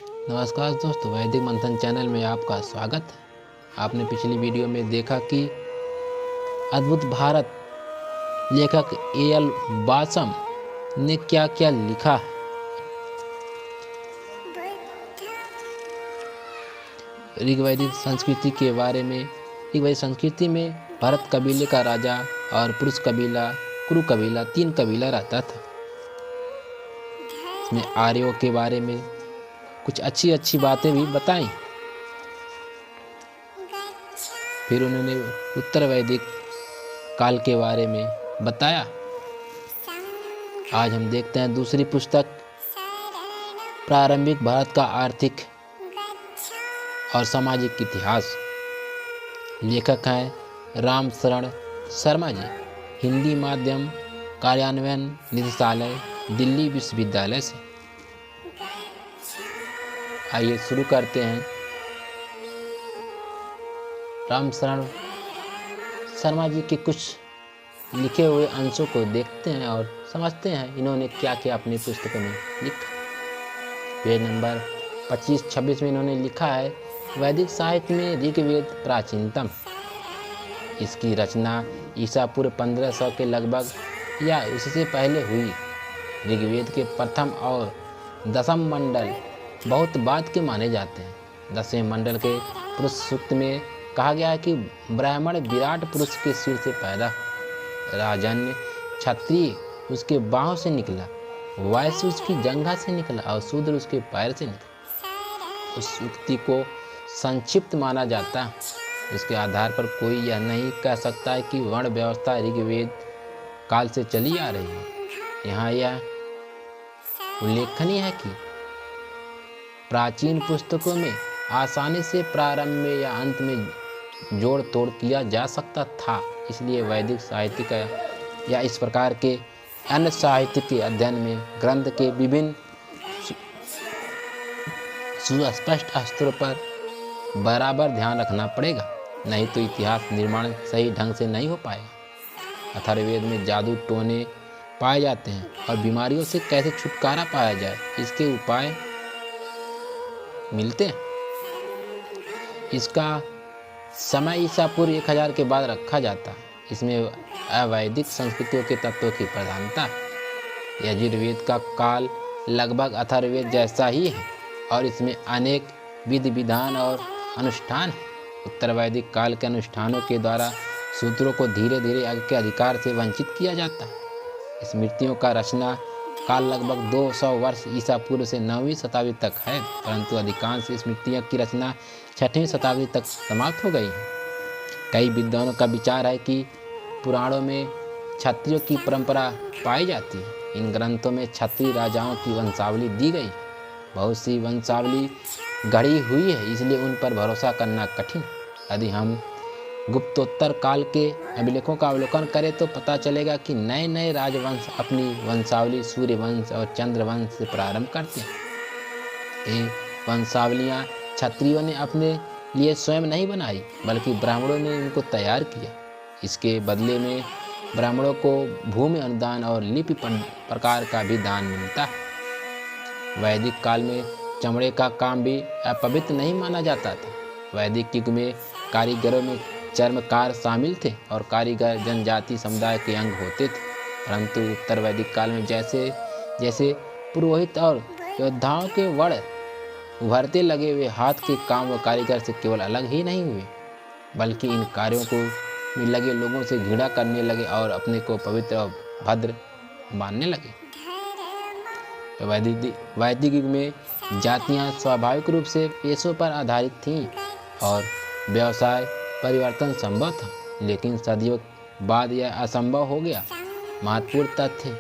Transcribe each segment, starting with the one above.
नमस्कार दोस्तों, वैदिक मंथन चैनल में आपका स्वागत है। आपने पिछली वीडियो में देखा कि अद्भुत भारत लेखक ए.एल. वासम ने क्या क्या लिखा है। ऋग्वैदिक संस्कृति के बारे में। ऋग्वैदिक संस्कृति में भरत कबीले का राजा और पुरुष कबीला, कुरु कबीला, 3 कबीला रहता था। इसमें आर्यों के बारे में कुछ अच्छी बातें भी बताई। फिर उन्होंने उत्तर वैदिक काल के बारे में बताया। आज हम देखते हैं दूसरी पुस्तक, प्रारंभिक भारत का आर्थिक और सामाजिक इतिहास। लेखक हैं राम शरण शर्मा जी, हिंदी माध्यम कार्यान्वयन निदेशालय, दिल्ली विश्वविद्यालय से। आइए शुरू करते हैं। राम शरण शर्मा जी के कुछ लिखे हुए अंशों को देखते हैं और समझते हैं इन्होंने क्या क्या अपनी पुस्तकों में लिखा। पेज नंबर 25-26 में इन्होंने लिखा है, वैदिक साहित्य में ऋग्वेद प्राचीनतम। इसकी रचना ईसा पूर्व 1500 के लगभग या उससे पहले हुई। ऋग्वेद के प्रथम और दसम मंडल बहुत बाद के माने जाते हैं। 10वें मंडल के पुरुष सूक्त में कहा गया है कि ब्राह्मण विराट पुरुष के सिर से पैदा, राजन्य क्षत्रिय उसके बाहों से निकला, वैश्य उसकी जंघा से निकला और शूद्र उसके पैर से निकला। उस उक्ति को संक्षिप्त माना जाता है। इसके आधार पर कोई यह नहीं कह सकता है कि वर्ण व्यवस्था ऋग्वेद काल से चली आ रही है। यहाँ यह उल्लेखनीय है कि प्राचीन पुस्तकों में आसानी से प्रारंभ में या अंत में जोड़ तोड़ किया जा सकता था। इसलिए वैदिक साहित्य का या इस प्रकार के अन्य साहित्य के अध्ययन में ग्रंथ के विभिन्न सुस्पष्ट स्तरों पर बराबर ध्यान रखना पड़ेगा, नहीं तो इतिहास निर्माण सही ढंग से नहीं हो पाएगा। अथर्ववेद में जादू टोने पाए जाते हैं और बीमारियों से कैसे छुटकारा पाया जाए, इसके उपाय मिलते हैं। इसका समय ईसा पूर्व 1000 के बाद रखा जाता है। इसमें अवैदिक संस्कृतियों के तत्वों की प्रधानता है। यजुर्वेद का काल लगभग अथर्ववेद जैसा ही है और इसमें अनेक विधि विधान और अनुष्ठान है। उत्तर वैदिक काल के अनुष्ठानों के द्वारा शूद्रों को धीरे धीरे अग्नि के अधिकार से वंचित किया जाता है। स्मृतियों का रचना काल लगभग 200 वर्ष ईसा पूर्व से 9वीं शताब्दी तक है, परंतु अधिकांश स्मृतियों की रचना 6वीं शताब्दी तक समाप्त हो गई है। कई विद्वानों का विचार है कि पुराणों में क्षत्रियों की परंपरा पाई जाती है। इन ग्रंथों में क्षत्रिय राजाओं की वंशावली दी गई है। बहुत सी वंशावली गढ़ी हुई है, इसलिए उन पर भरोसा करना कठिन है। यदि हम गुप्तोत्तर काल के अभिलेखों का अवलोकन करें तो पता चलेगा कि नए नए राजवंश अपनी वंशावली सूर्य वंश और चंद्र वंश से प्रारंभ करते हैं। ये वंशावलियाँ क्षत्रियों ने अपने लिए स्वयं नहीं बनाई, बल्कि ब्राह्मणों ने इनको तैयार किया। इसके बदले में ब्राह्मणों को भूमि अनुदान और लिपि प्रकार का भी दान मिलता है। वैदिक काल में चमड़े का काम भी अपवित्र नहीं माना जाता था। वैदिक युग में कारीगरों में चर्मकार शामिल थे और कारीगर जनजाति समुदाय के अंग होते थे, परंतु उत्तर वैदिक काल में जैसे जैसे पुरोहित और योद्धाओं के वर्ण उभरते लगे हुए, हाथ के काम व कारीगर से केवल अलग ही नहीं हुए, बल्कि इन कार्यों को में लगे लोगों से घृणा करने लगे और अपने को पवित्र और भद्र मानने लगे। तो वैदिक युग में जातियां स्वाभाविक रूप से पेशों पर आधारित थीं और व्यवसाय परिवर्तन संभव था, लेकिन सदियों बाद यह असंभव हो गया। महत्वपूर्ण तथ्य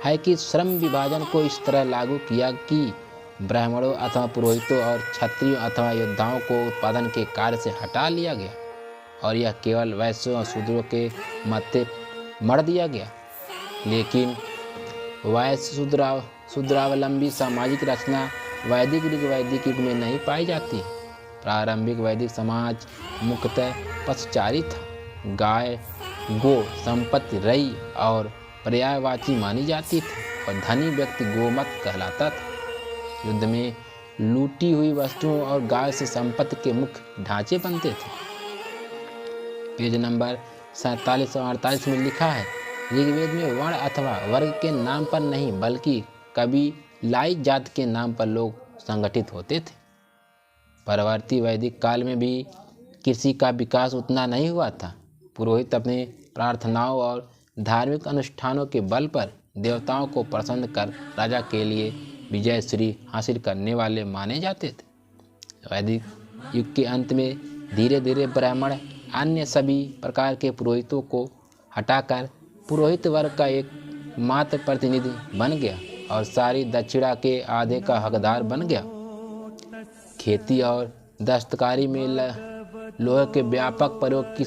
है कि श्रम विभाजन को इस तरह लागू किया कि ब्राह्मणों अथवा पुरोहितों और क्षत्रियों अथवा योद्धाओं को उत्पादन के कार्य से हटा लिया गया और यह केवल वैश्यों और शूद्रों के मध्य मर दिया गया। लेकिन वैश्य शूद्रावलंबी सामाजिक रचना वैदिक युग में नहीं पाई जाती। प्रारंभिक वैदिक समाज मुख्यतः पशुचारी था। गाय गो संपत्ति रई और पर्यायवाची मानी जाती थी और धनी व्यक्ति गोमत कहलाता था। युद्ध में लूटी हुई वस्तुओं और गाय से संपत्ति के मुख्य ढांचे बनते थे। पेज नंबर 47 और 48 में लिखा है, ऋग्वेद में वर्ण अथवा वर्ग के नाम पर नहीं बल्कि कबीलाई जात के नाम पर लोग संगठित होते थे। परवर्ती वैदिक काल में भी कृषि का विकास उतना नहीं हुआ था। पुरोहित अपने प्रार्थनाओं और धार्मिक अनुष्ठानों के बल पर देवताओं को प्रसन्न कर राजा के लिए विजय श्री हासिल करने वाले माने जाते थे। वैदिक युग के अंत में धीरे धीरे ब्राह्मण अन्य सभी प्रकार के पुरोहितों को हटाकर पुरोहित वर्ग का एक मात्र प्रतिनिधि बन गया और सारी दक्षिणा के आधे का हकदार बन गया। खेती और दस्तकारी में लोहे के व्यापक प्रयोग की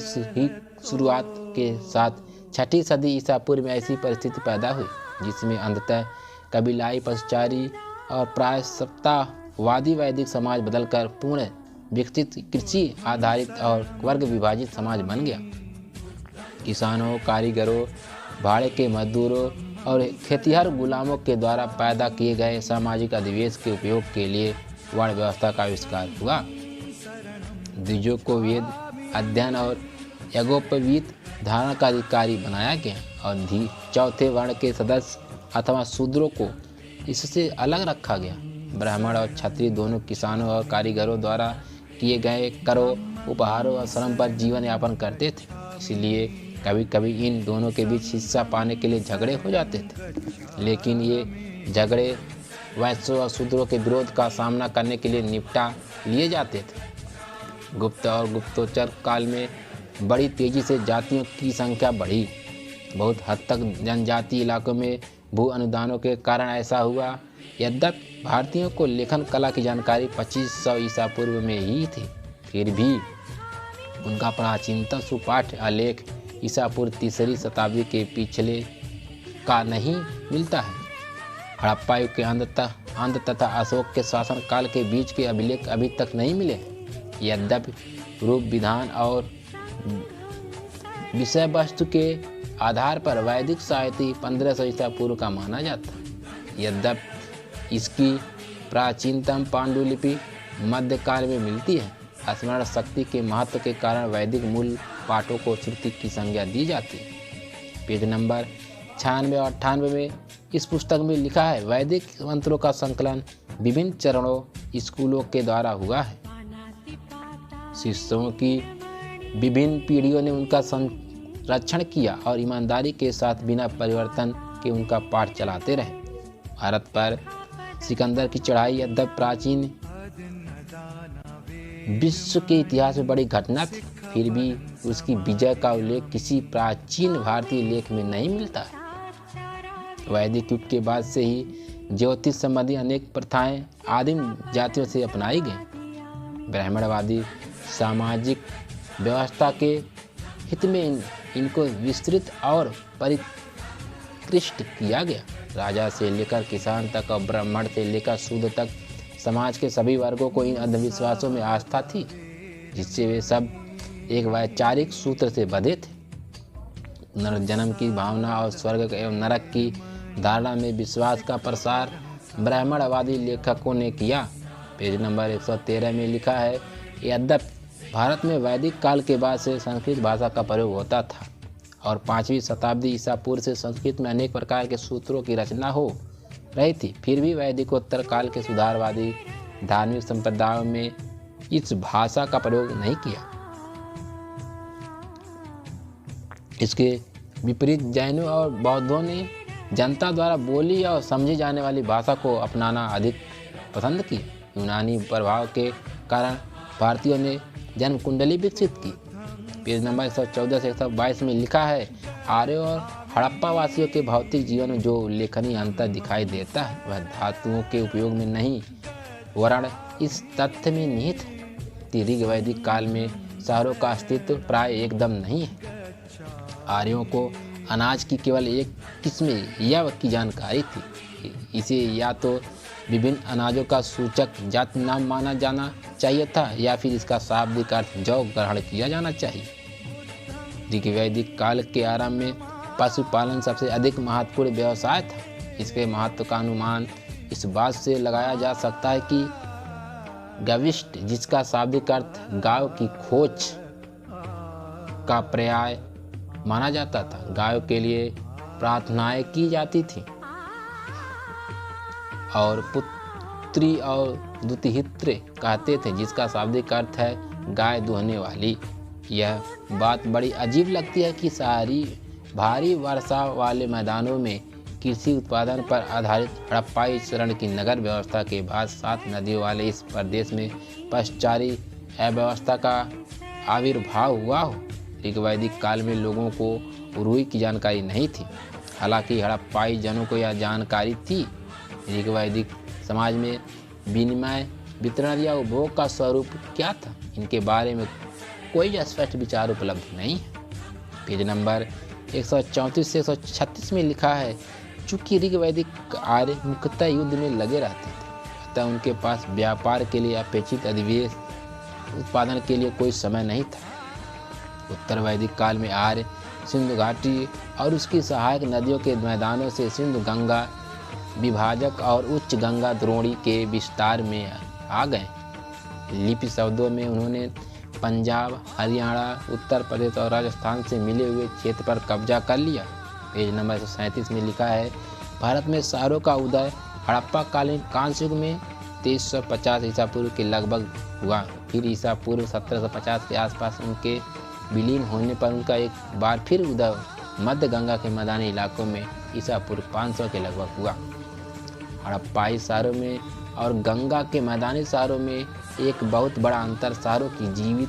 शुरुआत के साथ 6ठी सदी ईसा पूर्व में ऐसी परिस्थिति पैदा हुई जिसमें अंततः कबीलाई पशुचारी और प्राय सत्तावादी वैदिक समाज बदलकर पूर्ण विकसित कृषि आधारित और वर्ग विभाजित समाज बन गया। किसानों, कारीगरों, भाड़े के मजदूरों और खेतिहर गुलामों के द्वारा पैदा किए गए सामाजिक अधिवेश के उपयोग के लिए वर्ण व्यवस्था का आविष्कार हुआ। द्विजों को वेद अध्ययन और यज्ञोपवीत धारणा का अधिकारी बनाया गया और चौथे वर्ण के सदस्य अथवा शूद्रों को इससे अलग रखा गया। ब्राह्मण और क्षत्रिय दोनों किसानों और कारीगरों द्वारा किए गए करों, उपहारों और श्रम पर जीवन यापन करते थे। इसलिए कभी कभी इन दोनों के बीच हिस्सा पाने के लिए झगड़े हो जाते थे, लेकिन ये झगड़े वैश्यों और शूद्रों के विरोध का सामना करने के लिए निपटा लिए जाते थे। गुप्त और गुप्तोत्तर काल में बड़ी तेजी से जातियों की संख्या बढ़ी। बहुत हद तक जनजातीय इलाकों में भू अनुदानों के कारण ऐसा हुआ। यद्यपि भारतीयों को लेखन कला की जानकारी 2500 ईसा पूर्व में ही थी, फिर भी उनका प्राचीनतम सुपाठ्य आलेख ईसा पूर्व 3री शताब्दी के पिछले का नहीं मिलता है। हड़प्पा युग के अंत तथा अशोक के शासन काल के बीच के अभिलेख अभी तक नहीं मिले। यद्यपि रूप, विधान और विषय वस्तु के आधार पर वैदिक साहित्य 1500 ईसा पूर्व का माना जाता है। यद्यपि इसकी प्राचीनतम पांडुलिपि मध्यकाल में मिलती है। स्मरण शक्ति के महत्व के कारण वैदिक मूल पाठों को श्रुति की संज्ञा दी जाती है। पेज नंबर 96 और 98 में इस पुस्तक में लिखा है, वैदिक मंत्रों का संकलन विभिन्न चरणों स्कूलों के द्वारा हुआ है। शिष्यों की विभिन्न पीढ़ियों ने उनका संरक्षण किया और ईमानदारी के साथ बिना परिवर्तन के उनका पाठ चलाते रहे। भारत पर सिकंदर की चढ़ाई यद्यपि प्राचीन विश्व के इतिहास में बड़ी घटना थी, फिर भी उसकी विजय का उल्लेख किसी प्राचीन भारतीय लेख में नहीं मिलता है। वैदिक युग के बाद से ही ज्योतिष संबंधी अनेक प्रथाएं आदिम जातियों से अपनाई गई। ब्राह्मणवादी सामाजिक व्यवस्था के हित में इनको विस्तृत और परिष्कृत किया गया। राजा से लेकर किसान तक और ब्राह्मण से लेकर शूद्र तक समाज के सभी वर्गों को इन अंधविश्वासों में आस्था थी, जिससे वे सब एक वैचारिक सूत्र से बंधे थे। पुनर्जन्म की भावना और स्वर्ग एवं नरक की धारणा में विश्वास का प्रसार ब्राह्मणवादी लेखकों ने किया। पेज नंबर 113 में लिखा है, यद्यपि भारत में वैदिक काल के बाद से संस्कृत भाषा का प्रयोग होता था और 5वीं शताब्दी ईसा पूर्व से संस्कृत में अनेक प्रकार के सूत्रों की रचना हो रही थी, फिर भी वैदिकोत्तर काल के सुधारवादी धार्मिक संप्रदायों में इस भाषा का प्रयोग नहीं किया। इसके विपरीत जैनों और बौद्धों ने जनता द्वारा बोली और समझी जाने वाली भाषा को अपनाना अधिक पसंद की। यूनानी प्रभाव के कारण भारतीयों ने जन्म कुंडली विकसित की। पेज नंबर 114 से 122 में लिखा है, आर्यों और हड़प्पा वासियों के भौतिक जीवन में जो उल्लेखनीय अंतर दिखाई देता है वह धातुओं के उपयोग में नहीं वरन इस तथ्य में निहित है। ऋग वैदिक काल में शहरों का अस्तित्व प्राय एकदम नहीं है। आर्यों को अनाज की केवल एक किस्म यव की जानकारी थी। इसे या तो विभिन्न अनाजों का सूचक जात नाम माना जाना चाहिए था या फिर इसका शाब्दिक अर्थ जौ ग्रहण किया जाना चाहिए। ऋग्वैदिक काल के आरंभ में पशुपालन सबसे अधिक महत्वपूर्ण व्यवसाय था। इसके महत्व का अनुमान इस बात से लगाया जा सकता है कि गविष्ट, जिसका शाब्दिक अर्थ गायों की खोज का पर्याय माना जाता था। गायों के लिए प्रार्थनाएं की जाती थी और पुत्री और दुतिहित्रे कहते थे, जिसका शाब्दिक अर्थ है गाय दुहने वाली। यह बात बड़ी अजीब लगती है कि सारी भारी वर्षा वाले मैदानों में कृषि उत्पादन पर आधारित हड़प्पाई चरण की नगर व्यवस्था के बाद 7 नदियों वाले इस प्रदेश में पशुचारी अव्यवस्था का आविर्भाव हुआ हो। ऋग्वैदिक काल में लोगों को रुई की जानकारी नहीं थी, हालांकि हड़प्पाई जनों को यह जानकारी थी। ऋग्वैदिक समाज में विनिमय, वितरण या उपभोग का स्वरूप क्या था, इनके बारे में कोई स्पष्ट विचार उपलब्ध नहीं है। पेज नंबर 134 से 136 में लिखा है, चूंकि ऋग्वैदिक आर्य मुख्यतः युद्ध में लगे रहते थे, अतः उनके पास व्यापार के लिए अपेक्षित अधिवेश उत्पादन के लिए कोई समय नहीं था। उत्तर वैदिक काल में आर्य सिंधु घाटी और उसकी सहायक नदियों के मैदानों से सिंधु गंगा विभाजक और उच्च गंगा द्रोणी के विस्तार में आ गए। लिपि शब्दों में उन्होंने पंजाब, हरियाणा, उत्तर प्रदेश और राजस्थान से मिले हुए क्षेत्र पर कब्जा कर लिया। पेज नंबर 137 में लिखा है, भारत में शहरों का उदय हड़प्पा कालीन कांस्य युग में 2350 ईसा पूर्व के लगभग हुआ। फिर ईसा पूर्व 1750 के आसपास उनके विलीन होने पर उनका एक बार फिर उदय मध्य गंगा के मैदानी इलाकों में ईसा पूर्व 500 के लगभग हुआ। हड़प्पाई शहरों में और गंगा के मैदानी शहरों में एक बहुत बड़ा अंतर शहरों की जीवित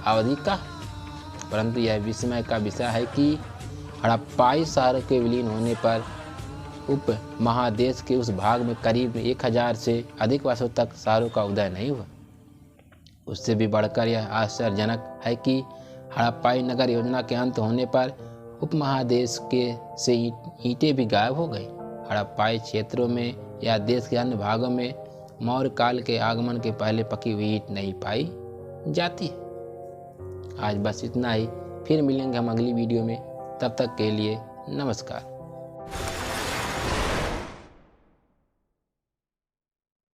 अवधि का, परंतु यह विस्मय का विषय है कि हड़प्पाई शहरों के विलीन होने पर उप महादेश के उस भाग में करीब 1000 से अधिक वर्षों तक शहरों का उदय नहीं हुआ। उससे भी बढ़कर यह आश्चर्यजनक है कि हड़प्पाई नगर योजना के अंत होने पर उपमहादेश के से ईंटें भी गायब हो गई। हड़प्पाई क्षेत्रों में या देश के अन्य भागों में मौर्य काल के आगमन के पहले पकी हुई ईंट नहीं पाई जाती। आज बस इतना ही, फिर मिलेंगे हम अगली वीडियो में। तब तक के लिए नमस्कार।